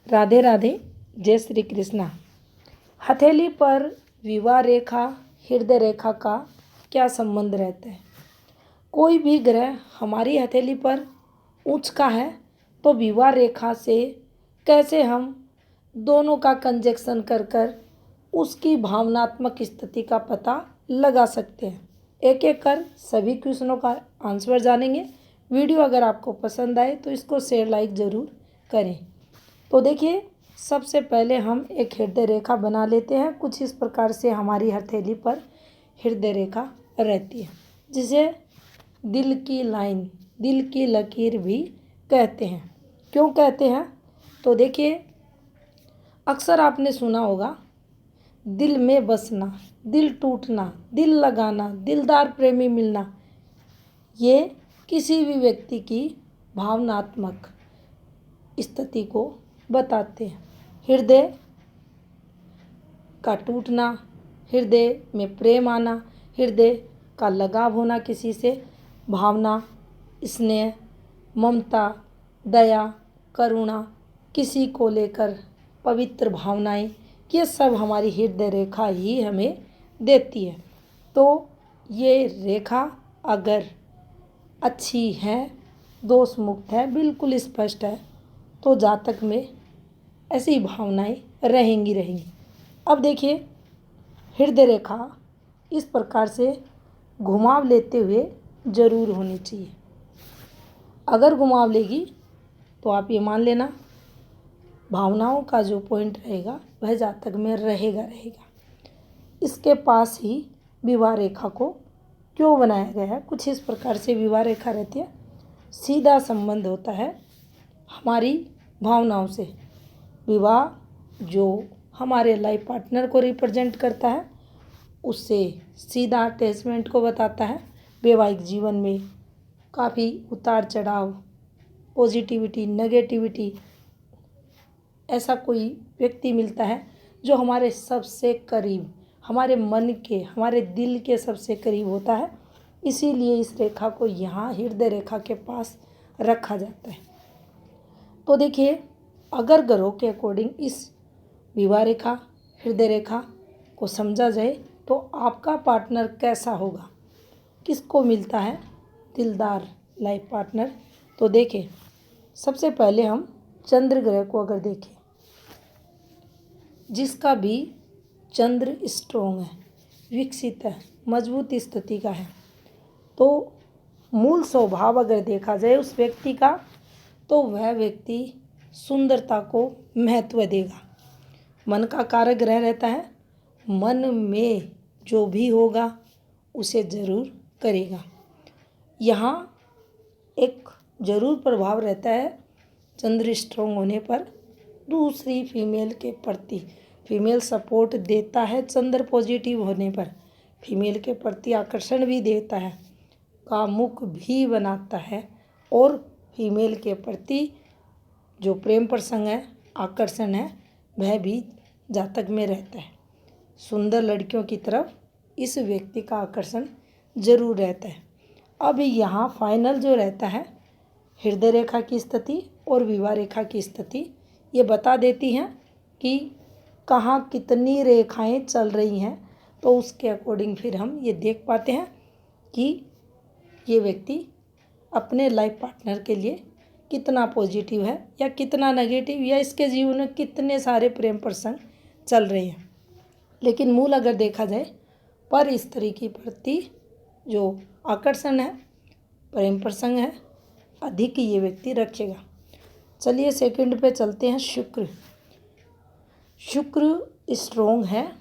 राधे राधे, जय श्री कृष्णा। हथेली पर विवाह रेखा, हृदय रेखा का क्या संबंध रहता है? कोई भी ग्रह हमारी हथेली पर उच्च का है तो विवाह रेखा से कैसे हम दोनों का कंजक्शन कर कर उसकी भावनात्मक स्थिति का पता लगा सकते हैं। एक एक कर सभी क्वेश्चनों का आंसर जानेंगे। वीडियो अगर आपको पसंद आए तो इसको शेयर लाइक ज़रूर करें। तो देखिए, सबसे पहले हम एक हृदय रेखा बना लेते हैं। कुछ इस प्रकार से हमारी हथेली पर हृदय रेखा रहती है, जिसे दिल की लाइन, दिल की लकीर भी कहते हैं। क्यों कहते हैं? तो देखिए, अक्सर आपने सुना होगा, दिल में बसना, दिल टूटना, दिल लगाना, दिलदार प्रेमी मिलना, ये किसी भी व्यक्ति की भावनात्मक स्थिति को बताते हैं। हृदय का टूटना, हृदय में प्रेम आना, हृदय का लगाव होना किसी से, भावना, स्नेह, ममता, दया, करुणा, किसी को लेकर पवित्र भावनाएं, ये सब हमारी हृदय रेखा ही हमें देती है। तो ये रेखा अगर अच्छी है, दोष मुक्त है, बिल्कुल स्पष्ट है, तो जातक में ऐसी भावनाएं रहेंगी। अब देखिए, हृदय रेखा इस प्रकार से घुमाव लेते हुए जरूर होनी चाहिए। अगर घुमाव लेगी तो आप ये मान लेना, भावनाओं का जो पॉइंट रहेगा वह जातक में रहेगा। इसके पास ही विवाह रेखा को क्यों बनाया गया है? कुछ इस प्रकार से विवाह रेखा रहती है। सीधा संबंध होता है हमारी भावनाओं से। विवाह जो हमारे लाइफ पार्टनर को रिप्रेजेंट करता है, उससे सीधा अटैचमेंट को बताता है। वैवाहिक जीवन में काफ़ी उतार चढ़ाव, पॉजिटिविटी, नेगेटिविटी, ऐसा कोई व्यक्ति मिलता है जो हमारे सबसे करीब, हमारे मन के, हमारे दिल के सबसे करीब होता है। इसीलिए इस रेखा को यहाँ हृदय रेखा के पास रखा जाता है। तो देखिए, अगर ग्रहों के अकॉर्डिंग इस विवाह रेखा, हृदय रेखा को समझा जाए तो आपका पार्टनर कैसा होगा, किसको मिलता है दिलदार लाइफ पार्टनर? तो देखें, सबसे पहले हम चंद्र ग्रह को अगर देखें, जिसका भी चंद्र स्ट्रोंग है, विकसित है, मजबूत स्थिति का है, तो मूल स्वभाव अगर देखा जाए उस व्यक्ति का, तो वह व्यक्ति सुंदरता को महत्व देगा। मन का कारक ग्रह रहता है, मन में जो भी होगा उसे जरूर करेगा। यहाँ एक जरूर प्रभाव रहता है चंद्र स्ट्रोंग होने पर दूसरी फीमेल के प्रति। फीमेल सपोर्ट देता है चंद्र पॉजिटिव होने पर, फीमेल के प्रति आकर्षण भी देता है, कामुक भी बनाता है, और फीमेल के प्रति जो प्रेम प्रसंग है, आकर्षण है, वह भी जातक में रहता है। सुंदर लड़कियों की तरफ इस व्यक्ति का आकर्षण जरूर रहता है। अब यहाँ फाइनल जो रहता है, हृदय रेखा की स्थिति और विवाह रेखा की स्थिति ये बता देती हैं कि कहाँ कितनी रेखाएं चल रही हैं। तो उसके अकॉर्डिंग फिर हम ये देख पाते हैं कि ये व्यक्ति अपने लाइफ पार्टनर के लिए कितना पॉजिटिव है या कितना नेगेटिव, या इसके जीवन में कितने सारे प्रेम प्रसंग चल रहे हैं। लेकिन मूल अगर देखा जाए, पर स्त्री के प्रति जो आकर्षण है, प्रेम प्रसंग है, अधिक ये व्यक्ति रखेगा। चलिए सेकंड पे चलते हैं। शुक्र स्ट्रोंग है,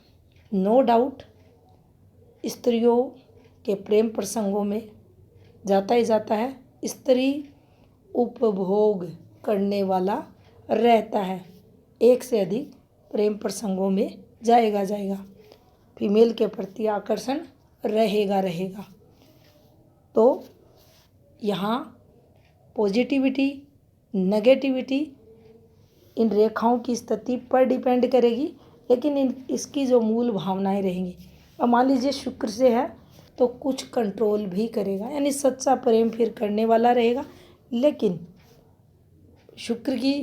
नो डाउट, स्त्रियों के प्रेम प्रसंगों में जाता ही जाता है। स्त्री उपभोग करने वाला रहता है, एक से अधिक प्रेम प्रसंगों में जाएगा। फीमेल के प्रति आकर्षण रहेगा। तो यहाँ पॉजिटिविटी, नेगेटिविटी इन रेखाओं की स्थिति पर डिपेंड करेगी, लेकिन इसकी जो मूल भावनाएं रहेंगी। अब मान लीजिए शुक्र से है तो कुछ कंट्रोल भी करेगा, यानी सच्चा प्रेम फिर करने वाला रहेगा। लेकिन शुक्र की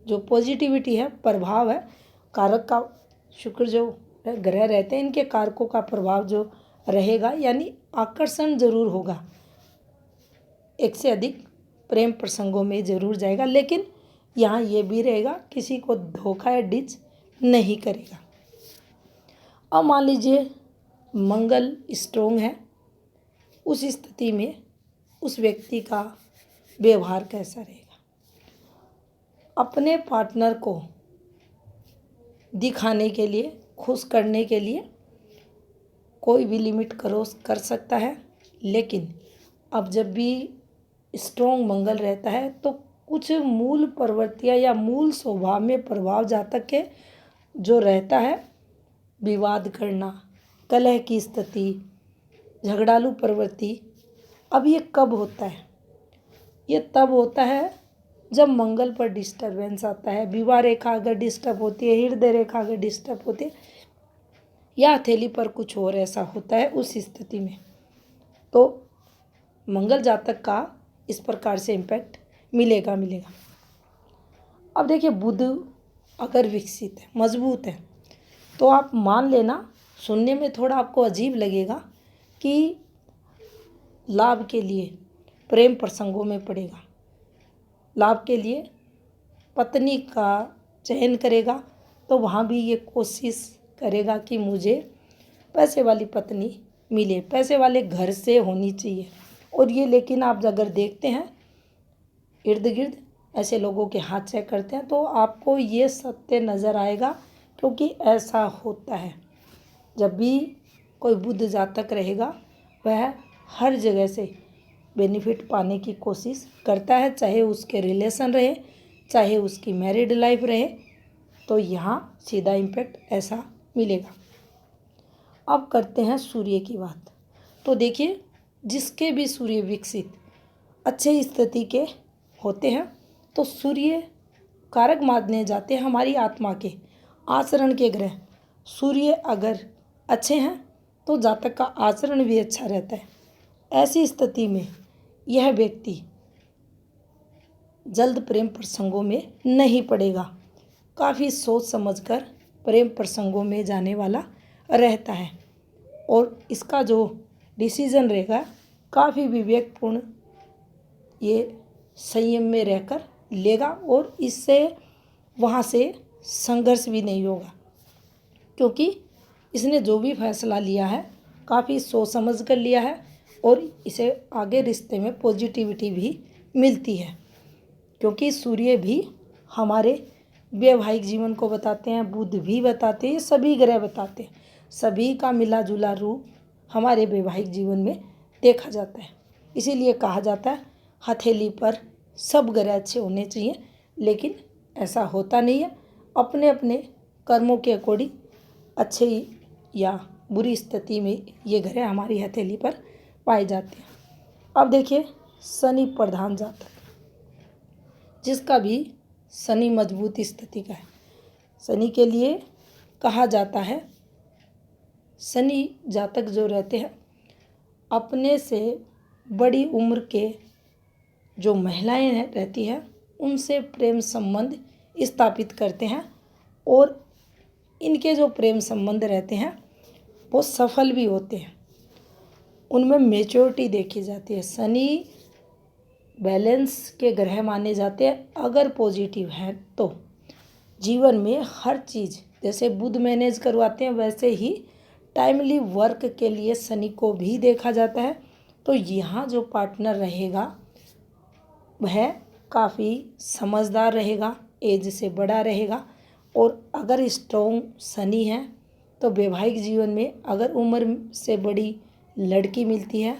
जो पॉजिटिविटी है, प्रभाव है, कारक का शुक्र जो ग्रह रहते हैं इनके कारकों का प्रभाव जो रहेगा, यानी आकर्षण जरूर होगा, एक से अधिक प्रेम प्रसंगों में जरूर जाएगा, लेकिन यहाँ ये भी रहेगा किसी को धोखा या डिच नहीं करेगा। अब मान लीजिए मंगल स्ट्रोंग है, उस स्थिति में उस व्यक्ति का व्यवहार कैसा रहेगा? अपने पार्टनर को दिखाने के लिए, खुश करने के लिए कोई भी लिमिट क्रॉस कर सकता है, लेकिन अब जब भी स्ट्रोंग मंगल रहता है तो कुछ मूल प्रवृत्तियाँ या मूल स्वभाव में प्रभाव जातक के जो रहता है, विवाद करना, कलह की स्थिति, झगड़ालू प्रवृत्ति, अब ये कब होता है? ये तब होता है जब मंगल पर डिस्टर्बेंस आता है, विवाह रेखा अगर डिस्टर्ब होती है, हृदय रेखा अगर डिस्टर्ब होती है, या हथेली पर कुछ और ऐसा होता है, उस स्थिति में तो मंगल जातक का इस प्रकार से इम्पैक्ट मिलेगा। अब देखिए बुध अगर विकसित है, मजबूत है, तो आप मान लेना, सुनने में थोड़ा आपको अजीब लगेगा कि लाभ के लिए प्रेम प्रसंगों में पड़ेगा, लाभ के लिए पत्नी का चयन करेगा, तो वहाँ भी ये कोशिश करेगा कि मुझे पैसे वाली पत्नी मिले, पैसे वाले घर से होनी चाहिए। और ये लेकिन आप अगर देखते हैं इर्द गिर्द ऐसे लोगों के हाथ चेक करते हैं तो आपको ये सत्य नज़र आएगा, क्योंकि ऐसा होता है। जब भी कोई बुध जातक रहेगा वह हर जगह से बेनिफिट पाने की कोशिश करता है, चाहे उसके रिलेशन रहे, चाहे उसकी मैरिड लाइफ रहे, तो यहाँ सीधा इम्पैक्ट ऐसा मिलेगा। अब करते हैं सूर्य की बात। तो देखिए जिसके भी सूर्य विकसित अच्छे स्थिति के होते हैं तो सूर्य कारक माने जाते हैं हमारी आत्मा के, आचरण के ग्रह। सूर्य अगर अच्छे हैं तो जातक का आचरण भी अच्छा रहता है। ऐसी स्थिति में यह व्यक्ति जल्द प्रेम प्रसंगों में नहीं पड़ेगा, काफ़ी सोच समझकर प्रेम प्रसंगों में जाने वाला रहता है, और इसका जो डिसीजन रहेगा काफ़ी विवेकपूर्ण, ये संयम में रहकर लेगा, और इससे वहाँ से संघर्ष भी नहीं होगा, क्योंकि इसने जो भी फैसला लिया है काफ़ी सोच समझ कर लिया है, और इसे आगे रिश्ते में पॉजिटिविटी भी मिलती है, क्योंकि सूर्य भी हमारे वैवाहिक जीवन को बताते हैं, बुध भी बताते हैं, सभी ग्रह बताते हैं, सभी का मिला जुला रूप हमारे वैवाहिक जीवन में देखा जाता है। इसीलिए कहा जाता है हथेली पर सब ग्रह अच्छे होने चाहिए, लेकिन ऐसा होता नहीं है। अपने अपने कर्मों के अकॉर्डिंग अच्छे या बुरी स्थिति में ये ग्रह हमारी हथेली पर पाए जाते हैं। अब देखिए शनि प्रधान जातक, जिसका भी शनि मजबूत स्थिति का है, शनि के लिए कहा जाता है, शनि जातक जो रहते हैं अपने से बड़ी उम्र के जो महिलाएं रहती हैं उनसे प्रेम संबंध स्थापित करते हैं, और इनके जो प्रेम संबंध रहते हैं वो सफल भी होते हैं, उनमें मैच्योरिटी देखी जाती है। शनि बैलेंस के ग्रह माने जाते हैं, अगर पॉजिटिव है तो जीवन में हर चीज़ जैसे बुध मैनेज करवाते हैं वैसे ही टाइमली वर्क के लिए शनि को भी देखा जाता है। तो यहाँ जो पार्टनर रहेगा वह काफ़ी समझदार रहेगा, एज से बड़ा रहेगा, और अगर स्ट्रॉन्ग शनि है तो वैवाहिक जीवन में अगर उम्र से बड़ी लड़की मिलती है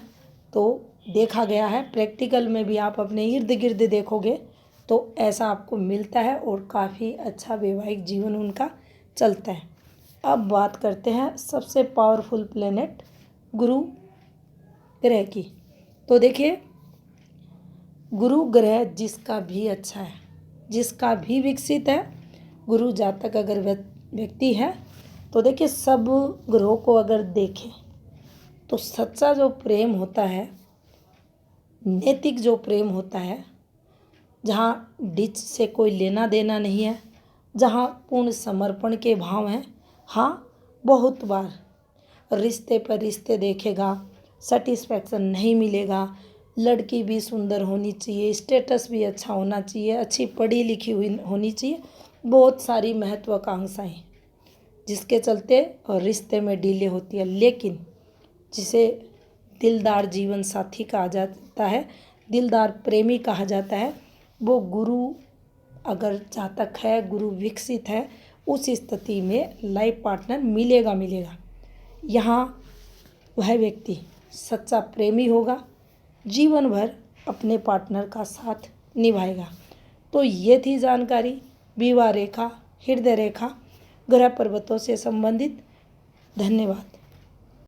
तो देखा गया है, प्रैक्टिकल में भी आप अपने इर्द गिर्द देखोगे तो ऐसा आपको मिलता है, और काफ़ी अच्छा वैवाहिक जीवन उनका चलता है। अब बात करते हैं सबसे पावरफुल प्लेनेट गुरु ग्रह की। तो देखिए गुरु ग्रह जिसका भी अच्छा है, जिसका भी विकसित है, गुरु जातक अगर व्यक्ति है तो देखिए सब ग्रहों को अगर देखें तो सच्चा जो प्रेम होता है, नैतिक जो प्रेम होता है, जहाँ डिच से कोई लेना देना नहीं है, जहाँ पूर्ण समर्पण के भाव हैं। हाँ, बहुत बार रिश्ते पर रिश्ते देखेगा, सेटिस्फैक्शन नहीं मिलेगा। लड़की भी सुंदर होनी चाहिए, स्टेटस भी अच्छा होना चाहिए, अच्छी पढ़ी लिखी हुई होनी चाहिए, बहुत सारी महत्वाकांक्षाएं, जिसके चलते और रिश्ते में डिले होती है। लेकिन जिसे दिलदार जीवन साथी कहा जाता है, दिलदार प्रेमी कहा जाता है, वो गुरु अगर जातक है, गुरु विकसित है, उस स्थिति में लाइफ पार्टनर मिलेगा। यहाँ वह व्यक्ति सच्चा प्रेमी होगा, जीवन भर अपने पार्टनर का साथ निभाएगा। तो ये थी जानकारी विवाह रेखा, हृदय रेखा, ग्रह पर्वतों से संबंधित। धन्यवाद।